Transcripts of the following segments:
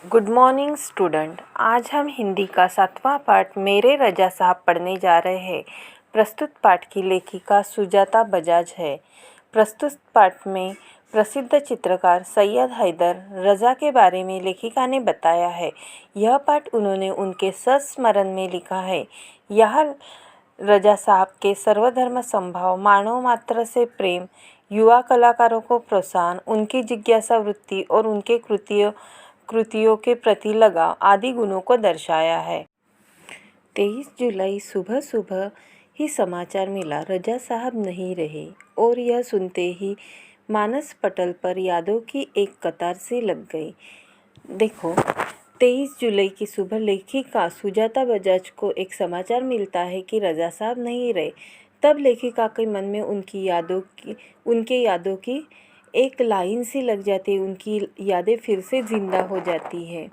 Good morning student. आज हम हिंदी का 7वां पाठ मेरे रजा साहब पढ़ने जा रहे हैं। प्रस्तुत पाठ की लेखिका सुजाता बजाज है। प्रस्तुत पाठ में प्रसिद्ध चित्रकार सैयद हैदर रजा के बारे में लेखिका ने बताया है। यह पाठ उन्होंने उनके संस्मरण में लिखा है। यह रजा साहब के सर्वधर्म समभाव, मानव मात्र से प्रेम, युवा कलाकारों को प्रोत्साहन, उनकी जिज्ञासा वृत्ति और उनके कृतियों के प्रति लगाव आदि गुणों को दर्शाया है। 23 जुलाई सुबह सुबह ही समाचार मिला, रजा साहब नहीं रहे, और यह सुनते ही मानस पटल पर यादों की एक कतार सी लग गई। देखो, 23 जुलाई की सुबह लेखिका सुजाता बजाज को एक समाचार मिलता है कि रजा साहब नहीं रहे। तब लेखिका के मन में उनके यादों की एक लाइन सी लग जाती है। उनकी यादें फिर से जिंदा हो जाती है।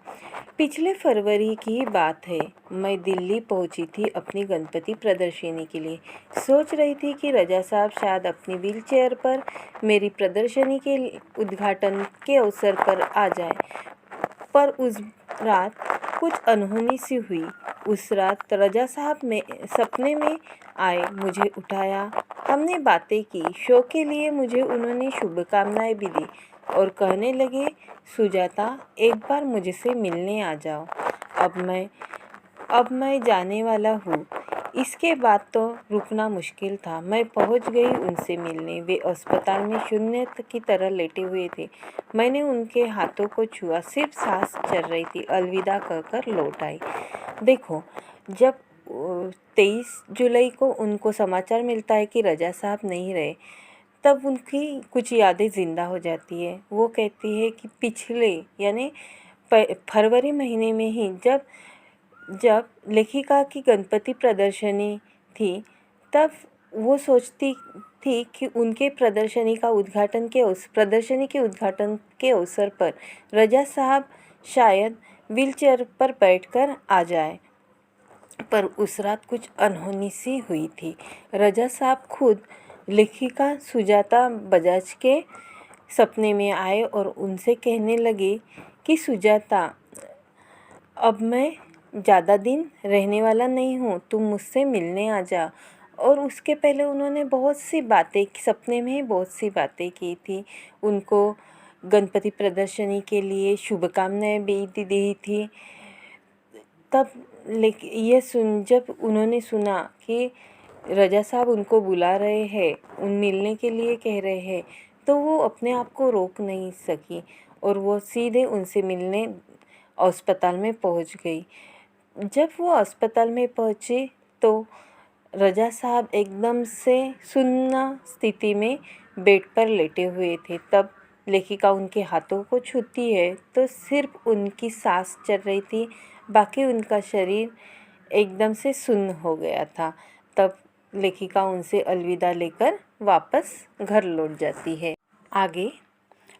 पिछले फरवरी की बात है। मैं दिल्ली पहुंची थी अपनी गणपति प्रदर्शनी के लिए। सोच रही थी कि रजा साहब शायद अपनी व्हीलचेयर पर मेरी प्रदर्शनी के उद्घाटन के अवसर पर आ जाए, पर उस रात कुछ अनहोनी सी हुई। उस रात रजा साहब में सपने में आए, मुझे उठाया, हमने बातें की। शो के लिए मुझे उन्होंने शुभकामनाएं भी दी और कहने लगे, सुजाता, एक बार मुझसे मिलने आ जाओ। अब मैं जाने वाला हूँ। इसके बाद तो रुकना मुश्किल था। मैं पहुँच गई उनसे मिलने। वे अस्पताल में शून्य की तरह लेटे हुए थे। मैंने उनके हाथों को छुआ, सिर्फ सांस चल रही थी। अलविदा कहकर लौट आई। देखो, जब 23 जुलाई को उनको समाचार मिलता है कि रजा साहब नहीं रहे, तब उनकी कुछ यादें ज़िंदा हो जाती है। वो कहती है कि पिछले यानी फरवरी महीने में ही जब लेखिका की गणपति प्रदर्शनी थी, तब वो सोचती थी कि उनके प्रदर्शनी के उद्घाटन के अवसर पर रजा साहब शायद व्हीलचेयर पर बैठकर आ जाए, पर उस रात कुछ अनहोनी सी हुई थी। रजा साहब खुद लेखिका सुजाता बजाज के सपने में आए और उनसे कहने लगे कि सुजाता, अब मैं ज़्यादा दिन रहने वाला नहीं हूँ, तुम मुझसे मिलने आ जा। और उसके पहले उन्होंने सपने में ही बहुत सी बातें की थी। उनको गणपति प्रदर्शनी के लिए शुभकामनाएं भी दी थी। तब जब उन्होंने सुना कि रजा साहब उनको बुला रहे हैं, मिलने के लिए कह रहे हैं, तो वो अपने आप को रोक नहीं सकी और वो सीधे उनसे मिलने अस्पताल में पहुंच गई। जब वो अस्पताल में पहुंचे तो रजा साहब एकदम से सुन्न स्थिति में बेड पर लेटे हुए थे। तब लेखिका उनके हाथों को छूती है तो सिर्फ उनकी सांस चल रही थी, बाकी उनका शरीर एकदम से सुन्न हो गया था। तब लेखिका उनसे अलविदा लेकर वापस घर लौट जाती है। आगे,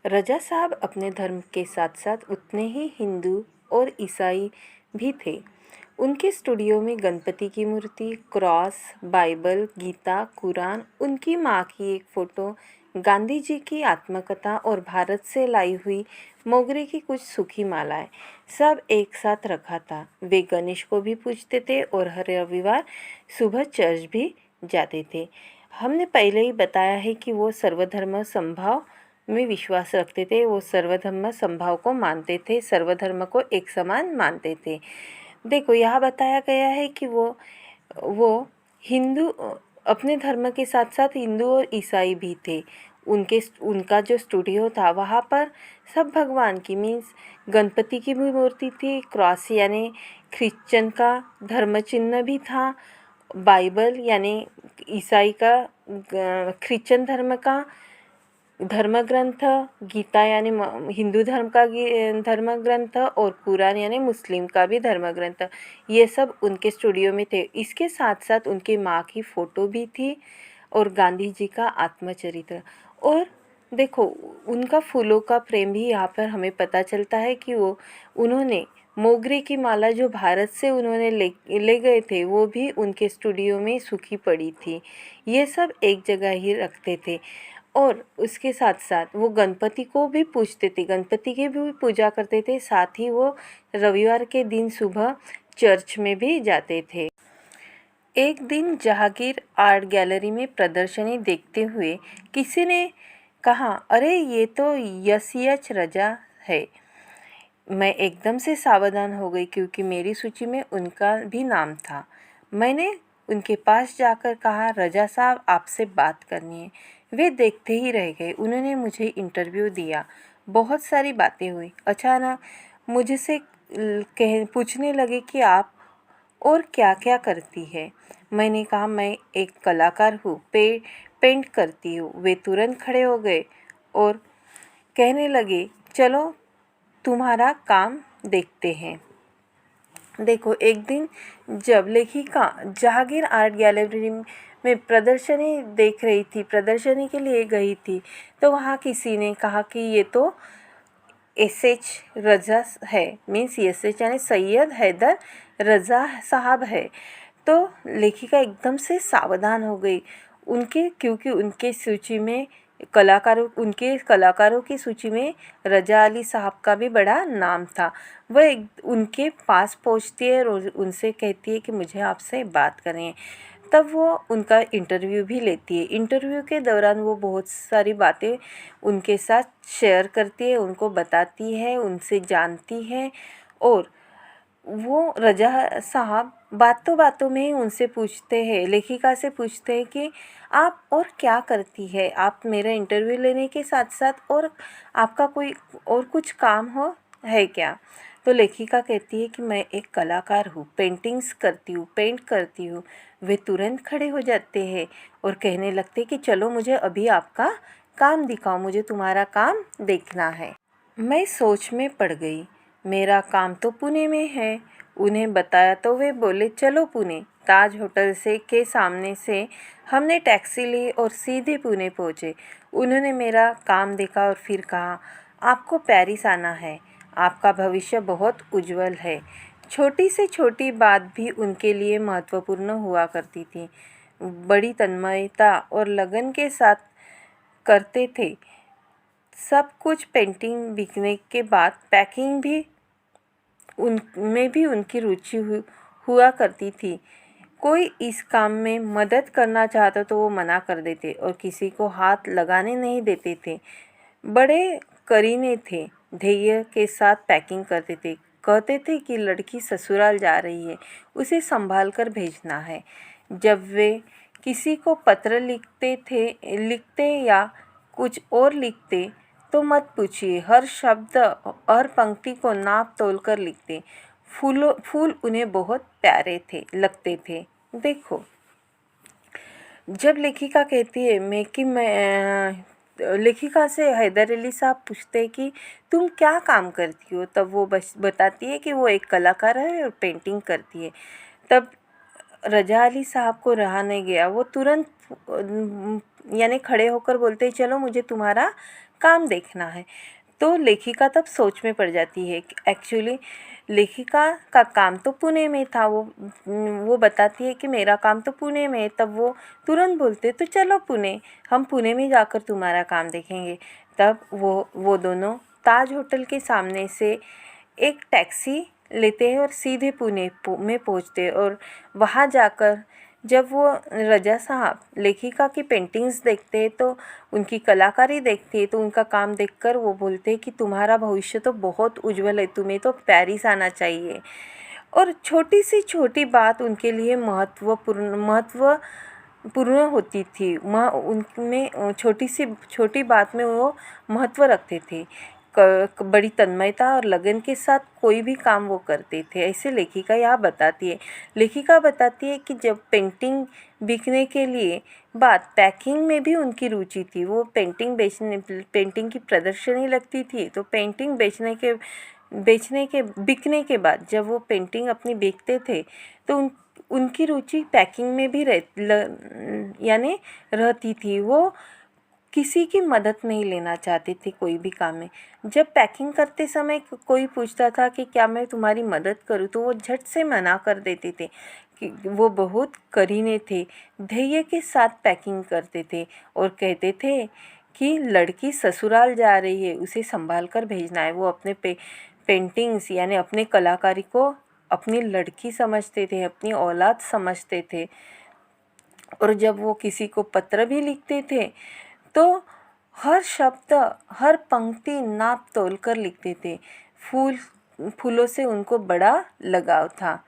रजा साहब अपने धर्म के साथ साथ उतने ही हिंदू और ईसाई भी थे। उनके स्टूडियो में गणपति की मूर्ति, क्रॉस, बाइबल, गीता, कुरान, उनकी माँ की एक फ़ोटो, गांधी जी की आत्मकथा और भारत से लाई हुई मोगरे की कुछ सूखी मालाएं सब एक साथ रखा था। वे गणेश को भी पूजते थे और हर रविवार सुबह चर्च भी जाते थे। हमने पहले ही बताया है कि वो सर्वधर्म समभाव में विश्वास रखते थे। वो सर्वधर्म समभाव को मानते थे, सर्वधर्म को एक समान मानते थे। देखो, यहाँ बताया गया है कि वो हिंदू, अपने धर्म के साथ साथ हिंदू और ईसाई भी थे। उनका जो स्टूडियो था वहाँ पर सब भगवान की गणपति की भी मूर्ति थी, क्रॉस यानी क्रिश्चियन का धर्म चिन्ह भी था, बाइबल यानी ईसाई का क्रिश्चियन धर्म का धर्म ग्रंथ, गीता यानी हिंदू धर्म का धर्म ग्रंथ और कुरान यानी मुस्लिम का भी धर्म ग्रंथ, ये सब उनके स्टूडियो में थे। इसके साथ साथ उनकी माँ की फ़ोटो भी थी और गांधी जी का आत्मचरित्र। और देखो, उनका फूलों का प्रेम भी यहाँ पर हमें पता चलता है कि उन्होंने मोगरे की माला जो भारत से उन्होंने ले गए थे, वो भी उनके स्टूडियो में सूखी पड़ी थी। ये सब एक जगह ही रखते थे। और उसके साथ साथ वो गणपति को भी पूजते थे, गणपति की भी पूजा करते थे। साथ ही वो रविवार के दिन सुबह चर्च में भी जाते थे। एक दिन जहांगीर आर्ट गैलरी में प्रदर्शनी देखते हुए किसी ने कहा, अरे ये तो यस रजा है। मैं एकदम से सावधान हो गई क्योंकि मेरी सूची में उनका भी नाम था। मैंने उनके पास जाकर कहा, रजा साहब आपसे बात करनी है। वे देखते ही रह गए। उन्होंने मुझे इंटरव्यू दिया, बहुत सारी बातें हुई। अचानक मुझसे पूछने लगे कि आप और क्या क्या करती है। मैंने कहा, मैं एक कलाकार हूँ, पेंट करती हूँ। वे तुरंत खड़े हो गए और कहने लगे, चलो तुम्हारा काम देखते हैं। देखो, एक दिन जब लेखिका जहांगीर आर्ट गैलरी में प्रदर्शनी देख रही थी, प्रदर्शनी के लिए गई थी, तो वहाँ किसी ने कहा कि ये तो एस.एच. रजा है, मीन्स एस.एच. यानी सैयद हैदर रजा साहब है। तो लेखिका एकदम से सावधान हो गई क्योंकि उनके कलाकारों की सूची में रजा अली साहब का भी बड़ा नाम था। वह उनके पास पहुंचती है और उनसे कहती है कि मुझे आपसे बात करनी है। तब वो उनका इंटरव्यू भी लेती है। इंटरव्यू के दौरान वो बहुत सारी बातें उनके साथ शेयर करती है, उनको बताती है, उनसे जानती है। और वो रजा साहब बातों बातों में ही उनसे पूछते हैं, लेखिका से पूछते हैं कि आप और क्या करती है, आप मेरा इंटरव्यू लेने के साथ साथ और आपका कोई और कुछ काम है क्या। तो लेखिका कहती है कि मैं एक कलाकार हूँ, पेंटिंग्स करती हूँ, पेंट करती हूँ। वे तुरंत खड़े हो जाते हैं और कहने लगते कि चलो मुझे अभी आपका काम दिखाओ, मुझे तुम्हारा काम देखना है। मैं सोच में पड़ गई। मेरा काम तो पुणे में है। उन्हें बताया तो वे बोले, चलो पुणे। ताज होटल के सामने से हमने टैक्सी ली और सीधे पुणे पहुँचे। उन्होंने मेरा काम देखा और फिर कहा, आपको पेरिस आना है, आपका भविष्य बहुत उज्जवल है। छोटी से छोटी बात भी उनके लिए महत्वपूर्ण हुआ करती थी। बड़ी तन्मयता और लगन के साथ करते थे सब कुछ। पेंटिंग बिकने के बाद पैकिंग भी उनमें भी उनकी रुचि हुआ करती थी। कोई इस काम में मदद करना चाहता तो वो मना कर देते और किसी को हाथ लगाने नहीं देते थे। बड़े करीने थे, धैर्य के साथ पैकिंग करते थे। कहते थे कि लड़की ससुराल जा रही है, उसे संभाल कर भेजना है। जब वे किसी को पत्र लिखते या कुछ और लिखते तो मत पूछिए, हर शब्द हर पंक्ति को नाप तोल कर लिखते। फूल उन्हें बहुत प्यारे लगते थे। देखो, जब लेखिका कहती है लेखिका से हैदर अली साहब पूछते हैं कि तुम क्या काम करती हो, तब वो बस बताती है कि वो एक कलाकार है और पेंटिंग करती है। तब रजा अली साहब को रहा नहीं गया, वो तुरंत यानी खड़े होकर बोलते हैं, चलो मुझे तुम्हारा काम देखना है। तो लेखिका तब सोच में पड़ जाती है कि एक्चुअली लेखिका का काम तो पुणे में था। वो बताती है कि मेरा काम तो पुणे में है। तब वो तुरंत बोलते तो चलो पुणे, हम पुणे में जाकर तुम्हारा काम देखेंगे। तब वो दोनों ताज होटल के सामने से एक टैक्सी लेते हैं और सीधे पुणे में पहुंचते हैं। और वहाँ जाकर जब वो रजा साहब लेखिका की पेंटिंग्स देखते हैं तो उनकी कलाकारी देखते हैं, तो उनका काम देखकर वो बोलते हैं कि तुम्हारा भविष्य तो बहुत उज्जवल है, तुम्हें तो पेरिस आना चाहिए। और छोटी सी छोटी बात उनके लिए महत्वपूर्ण होती थी। उनमें छोटी सी छोटी बात में वो महत्व रखते थे। बड़ी तन्मयता और लगन के साथ कोई भी काम वो करते थे, ऐसे लेखिका यहाँ बताती है। लेखिका बताती है कि जब पेंटिंग बिकने के लिए बाद पैकिंग में भी उनकी रुचि थी। वो पेंटिंग की प्रदर्शनी लगती थी, तो पेंटिंग बिकने के बाद जब वो पेंटिंग अपनी बेचते थे तो उनकी रुचि पैकिंग में भी यानी रहती थी। वो किसी की मदद नहीं लेना चाहते थे कोई भी काम में। जब पैकिंग करते समय कोई पूछता था कि क्या मैं तुम्हारी मदद करूं, तो वो झट से मना कर देते थे। कि वो बहुत करीने थे, धैर्य के साथ पैकिंग करते थे और कहते थे कि लड़की ससुराल जा रही है, उसे संभाल कर भेजना है। वो अपने पेंटिंग्स यानी अपने कलाकारी को अपनी लड़की समझते थे, अपनी औलाद समझते थे। और जब वो किसी को पत्र भी लिखते थे तो हर शब्द, हर पंक्ति नाप तोल कर लिखते थे। फूलों से उनको बड़ा लगाव था।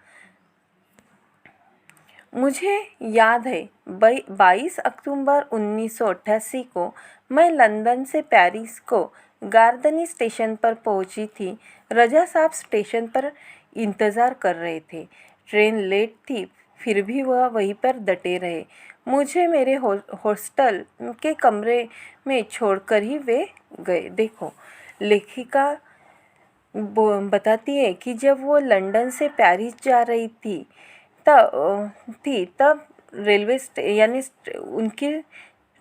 मुझे याद है 22 अक्टूबर 1988 को मैं लंदन से पेरिस को गार्दनी स्टेशन पर पहुंची थी। रजा साहब स्टेशन पर इंतज़ार कर रहे थे। ट्रेन लेट थी, फिर भी वह वहीं पर डटे रहे। मुझे मेरे हॉस्टल के कमरे में छोड़कर ही वे गए। देखो, लेखिका बताती है कि जब वो लंदन से पेरिस जा रही थी तब रेलवे यानी उनकी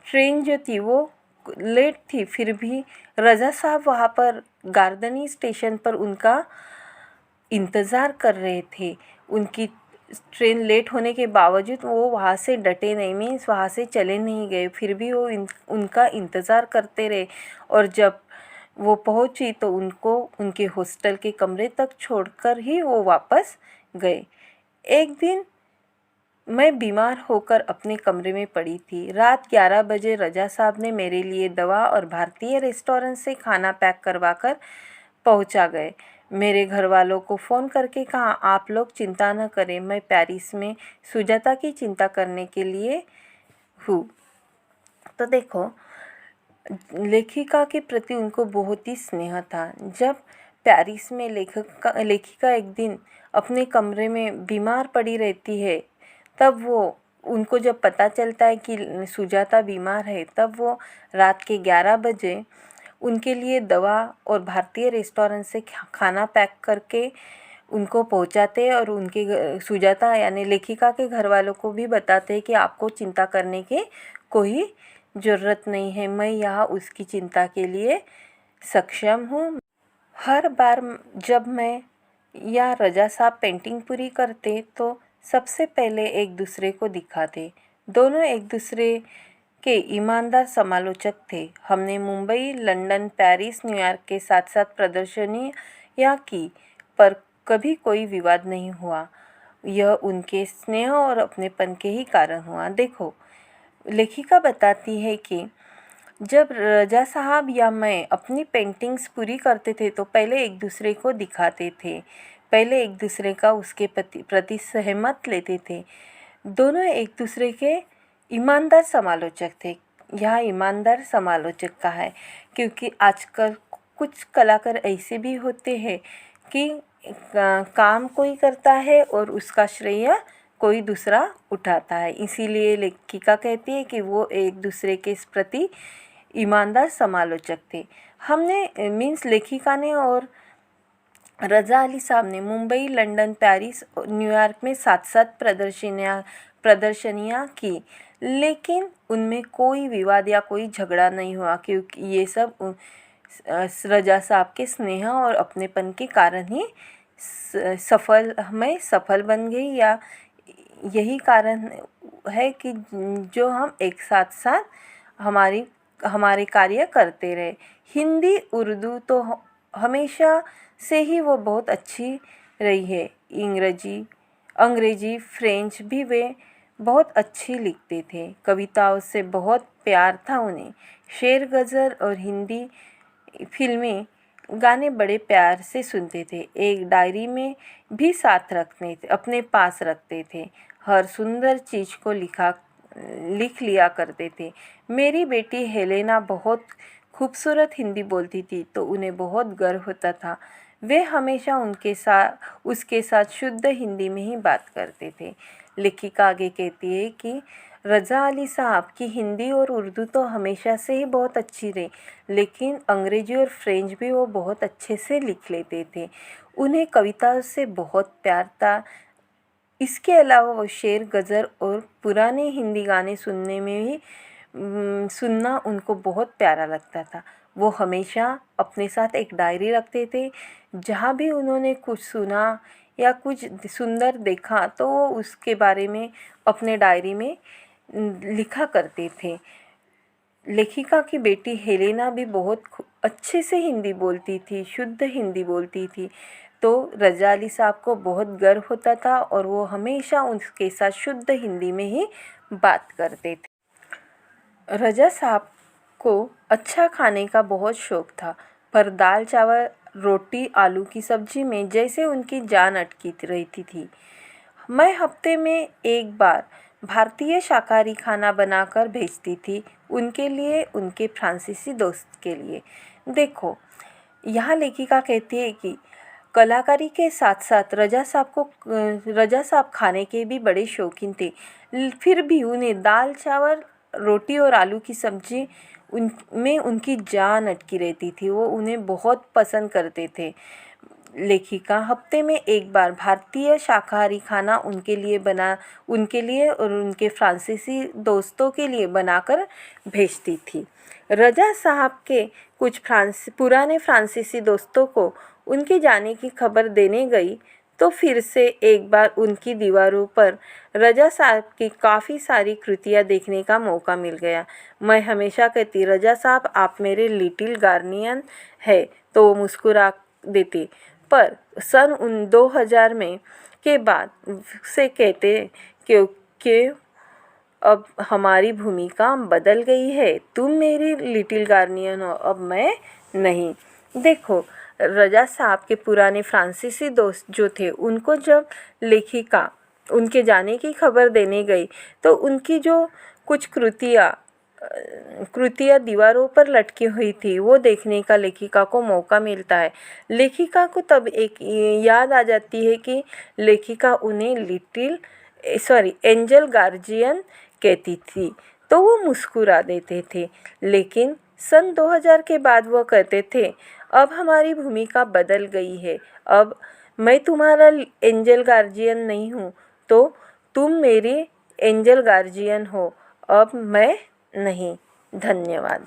ट्रेन जो थी वो लेट थी, फिर भी रज़ा साहब वहाँ पर गार्दनी स्टेशन पर उनका इंतज़ार कर रहे थे। उनकी ट्रेन लेट होने के बावजूद वो वहाँ से डटे नहीं, मीन्स वहाँ से चले नहीं गए, फिर भी वो उनका इंतज़ार करते रहे। और जब वो पहुँची तो उनको उनके हॉस्टल के कमरे तक छोड़कर ही वो वापस गए। एक दिन मैं बीमार होकर अपने कमरे में पड़ी थी। रात 11 बजे रजा साहब ने मेरे लिए दवा और भारतीय रेस्टोरेंट से खाना पैक करवा कर पहुँचा गए। मेरे घर वालों को फ़ोन करके कहा, आप लोग चिंता न करें, मैं पेरिस में सुजाता की चिंता करने के लिए हूँ। तो देखो, लेखिका के प्रति उनको बहुत ही स्नेह था। जब पेरिस में लेखिका एक दिन अपने कमरे में बीमार पड़ी रहती है, तब उनको जब पता चलता है कि सुजाता बीमार है, तब वो रात के 11 बजे उनके लिए दवा और भारतीय रेस्टोरेंट से खाना पैक करके उनको पहुंचाते और उनके सुजाता यानी लेखिका के घर वालों को भी बताते हैं कि आपको चिंता करने की कोई ज़रूरत नहीं है, मैं यहाँ उसकी चिंता के लिए सक्षम हूँ। हर बार जब मैं या रजा साहब पेंटिंग पूरी करते तो सबसे पहले एक दूसरे को दिखाते। दोनों एक दूसरे के ईमानदार समालोचक थे। हमने मुंबई, लंदन, पेरिस, न्यूयॉर्क के साथ साथ प्रदर्शनी या की, पर कभी कोई विवाद नहीं हुआ। यह उनके स्नेह और अपनेपन के ही कारण हुआ। देखो, लेखिका बताती है कि जब रजा साहब या मैं अपनी पेंटिंग्स पूरी करते थे तो पहले एक दूसरे को दिखाते थे, पहले एक दूसरे का उसके प्रति सहमत लेते थे। दोनों एक दूसरे के ईमानदार समालोचक थे। यहाँ ईमानदार समालोचक का है क्योंकि आजकल कुछ कलाकार ऐसे भी होते हैं कि काम कोई करता है और उसका श्रेय कोई दूसरा उठाता है। इसीलिए लेखिका कहती है कि वो एक दूसरे के प्रति ईमानदार समालोचक थे। हमने मीन्स लेखिका ने और रज़ा अली साहब ने मुंबई, लंदन, पेरिस और न्यूयॉर्क में साथ साथ प्रदर्शनियाँ की, लेकिन उनमें कोई विवाद या कोई झगड़ा नहीं हुआ क्योंकि ये सब रजा साहब के स्नेह और अपनेपन के कारण ही सफल बन गई, या यही कारण है कि जो हम एक साथ हमारे कार्य करते रहे। हिंदी, उर्दू तो हमेशा से ही वो बहुत अच्छी रही है। अंग्रेजी, फ्रेंच भी वे बहुत अच्छी लिखते थे। कविताओं से बहुत प्यार था उन्हें। शेर, गज़ल और हिंदी फिल्मी गाने बड़े प्यार से सुनते थे। एक डायरी में भी साथ अपने पास रखते थे। हर सुंदर चीज़ को लिख लिया करते थे। मेरी बेटी हेलेना बहुत खूबसूरत हिंदी बोलती थी तो उन्हें बहुत गर्व होता था। वे हमेशा उसके साथ शुद्ध हिंदी में ही बात करते थे। लेखिका आगे कहती है कि रज़ा अली साहब की हिंदी और उर्दू तो हमेशा से ही बहुत अच्छी रही, लेकिन अंग्रेजी और फ्रेंच भी वो बहुत अच्छे से लिख लेते थे। उन्हें कविता से बहुत प्यार था। इसके अलावा वो शेर, गज़ल और पुराने हिंदी गाने सुनना उनको बहुत प्यारा लगता था। वो हमेशा अपने साथ एक डायरी रखते थे। जहाँ भी उन्होंने कुछ सुना या कुछ सुंदर देखा तो वो उसके बारे में अपने डायरी में लिखा करते थे। लेखिका की बेटी हेलेना भी बहुत अच्छे से हिंदी बोलती थी, शुद्ध हिंदी बोलती थी। तो रज़ा अली साहब को बहुत गर्व होता था और वो हमेशा उसके साथ शुद्ध हिंदी में ही बात करते थे। रज़ा साहब को अच्छा खाने का बहुत शौक़ था, पर दाल चावल रोटी आलू की सब्ज़ी में जैसे उनकी जान अटकी रहती थी। मैं हफ्ते में एक बार भारतीय शाकाहारी खाना बनाकर भेजती थी, उनके लिए, उनके फ्रांसीसी दोस्त के लिए। देखो, यहाँ लेखिका कहती है कि कलाकारी के साथ साथ रज़ा साहब खाने के भी बड़े शौकीन थे। फिर भी उन्हें दाल चावल रोटी और आलू की सब्ज़ी उनमें उनकी जान अटकी रहती थी, वो उन्हें बहुत पसंद करते थे। लेखिका हफ्ते में एक बार भारतीय शाकाहारी खाना उनके लिए और उनके फ्रांसीसी दोस्तों के लिए बनाकर भेजती थी। रज़ा साहब के कुछ पुराने फ्रांसीसी दोस्तों को उनके जाने की खबर देने गई तो फिर से एक बार उनकी दीवारों पर रज़ा साहब की काफ़ी सारी कृतियाँ देखने का मौका मिल गया। मैं हमेशा कहती, रज़ा साहब आप मेरे लिटिल गार्नियन है, तो वो मुस्कुरा देते। पर सन 2000 में के बाद से कहते क्योंकि अब हमारी भूमिका बदल गई है, तुम मेरी लिटिल गार्नियन हो, अब मैं नहीं। देखो, रज़ा साहब के पुराने फ्रांसीसी दोस्त जो थे, उनको जब लेखिका उनके जाने की खबर देने गई तो उनकी जो कुछ कृतियाँ दीवारों पर लटकी हुई थी, वो देखने का लेखिका को मौका मिलता है। लेखिका को तब एक याद आ जाती है कि लेखिका उन्हें एंजल गार्जियन कहती थी, तो वो मुस्कुरा देते थे। लेकिन सन 2000 के बाद वो कहते थे, अब हमारी भूमिका बदल गई है, अब मैं तुम्हारा एंजल गार्जियन नहीं हूँ, तो तुम मेरी एंजल गार्जियन हो, अब मैं नहीं। धन्यवाद।